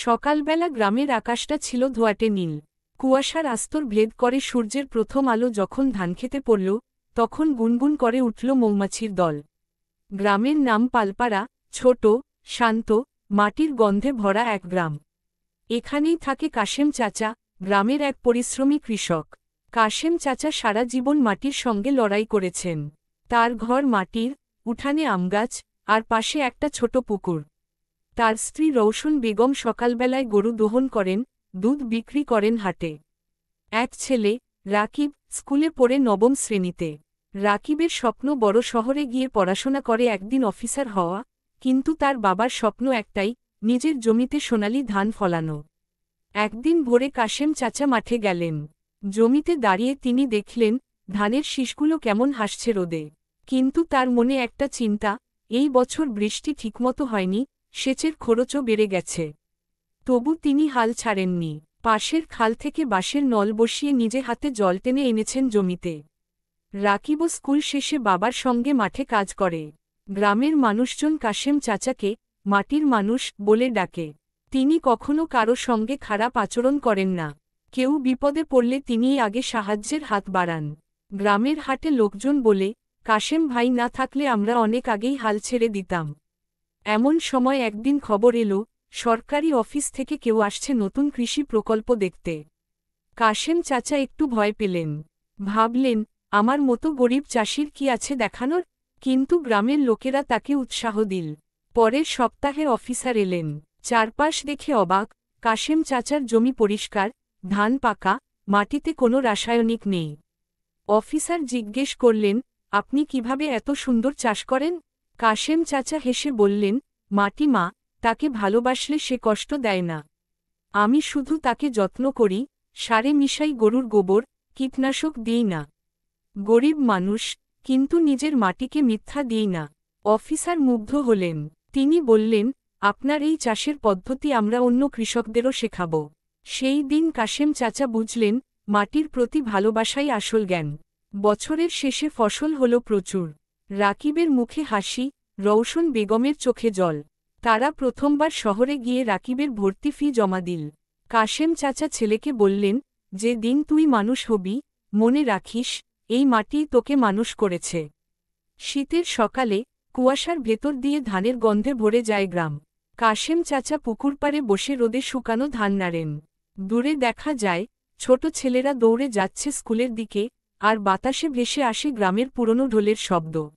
সকালবেলা গ্রামের আকাশটা ছিল ধোঁয়াটে নীল। কুয়াশার আস্তর ভেদ করে সূর্যের প্রথম আলো যখন ধানক্ষেতে পড়ল, তখন গুনগুন করে উঠল মৌমাছির দল। গ্রামের নাম পালপাড়া, ছোট, শান্ত, মাটির গন্ধে ভরা এক গ্রাম। এখানেই থাকে কাশেম চাচা, গ্রামের এক পরিশ্রমী কৃষক। কাশেম চাচা সারা জীবন মাটির সঙ্গে লড়াই করেছেন। তার ঘর মাটির, উঠানে আমগাছ, আর পাশে একটা ছোট পুকুর। তার স্ত্রী রৌশন বেগম সকালবেলায় গরু দোহন করেন, দুধ বিক্রি করেন হাটে। এক ছেলে, রাকিব, স্কুলে পড়ে নবম শ্রেণীতে। রাকিবের স্বপ্ন বড় শহরে গিয়ে পড়াশোনা করে একদিন অফিসার হওয়া, কিন্তু তার বাবার স্বপ্ন একটাই, নিজের জমিতে সোনালি ধান ফলানো। একদিন ভোরে কাশেম চাচা মাঠে গেলেন। জমিতে দাঁড়িয়ে তিনি দেখলেন, ধানের শীষগুলো কেমন হাসছে রোদে। কিন্তু তার মনে একটা চিন্তা, এই বছর বৃষ্টি ঠিকমতো হয়নি, সেচের খরচও বেড়ে গেছে। তবু তিনি হাল ছাড়েননি। পাশের খাল থেকে বাঁশের নল বসিয়ে নিজে হাতে জল টেনে এনেছেন জমিতে। রাকিবও স্কুল শেষে বাবার সঙ্গে মাঠে কাজ করে। গ্রামের মানুষজন কাশেম চাচাকে মাটির মানুষ বলে ডাকে। তিনি কখনো কারো সঙ্গে খারাপ আচরণ করেন না। কেউ বিপদে পড়লে তিনিই আগে সাহায্যের হাত বাড়ান। গ্রামের হাটে লোকজন বলে, কাশেম ভাই না থাকলে আমরা অনেক আগেই হাল ছেড়ে দিতাম। এমন সময় একদিন খবর এলো, সরকারি অফিস থেকে কেউ আসছে নতুন কৃষি প্রকল্প দেখতে। কাশেম চাচা একটু ভয় পেলেন। ভাবলেন, আমার মতো গরিব চাষির কি আছে দেখানোর? কিন্তু গ্রামের লোকেরা তাকে উৎসাহ দিল। পরের সপ্তাহে অফিসার এলেন। চারপাশ দেখে অবাক, কাশেম চাচার জমি পরিষ্কার, ধান পাকা, মাটিতে কোনো রাসায়নিক নেই। অফিসার জিজ্ঞেস করলেন, আপনি কিভাবে এত সুন্দর চাষ করেন? কাশেম চাচা হেসে বললেন, মাটি মা, তাকে ভালোবাসলে সে কষ্ট দেয় না। আমি শুধু তাকে যত্ন করি, সারে মিশাই গরুর গোবর, কীটনাশক দিই না। গরিব মানুষ, কিন্তু নিজের মাটিকে মিথ্যা দিই না। অফিসার মুগ্ধ হলেন। তিনি বললেন, আপনার এই চাষের পদ্ধতি আমরা অন্য কৃষকদেরও শেখাব। সেই দিন কাশেম চাচা বুঝলেন, মাটির প্রতি ভালোবাসাই আসল জ্ঞান। বছরের শেষে ফসল হল প্রচুর। রাকিবের মুখে হাসি, রৌশন বেগমের চোখে জল। তারা প্রথমবার শহরে গিয়ে রাকিবের ভর্তি ফি জমা দিল। কাশেম চাচা ছেলেকে বললেন, যে দিন তুই মানুষ হবি, মনে রাখিস, এই মাটিই তোকে মানুষ করেছে। শীতের সকালে, কুয়াশার ভেতর দিয়ে ধানের গন্ধে ভরে যায় গ্রাম। কাশেম চাচা পুকুর পাড়ে বসে রোদে শুকানো ধান নাড়েন। দূরে দেখা যায়, ছোট ছেলেরা দৌড়ে যাচ্ছে স্কুলের দিকে, আর বাতাসে ভেসে আসে গ্রামের পুরনো ঢোলের শব্দ।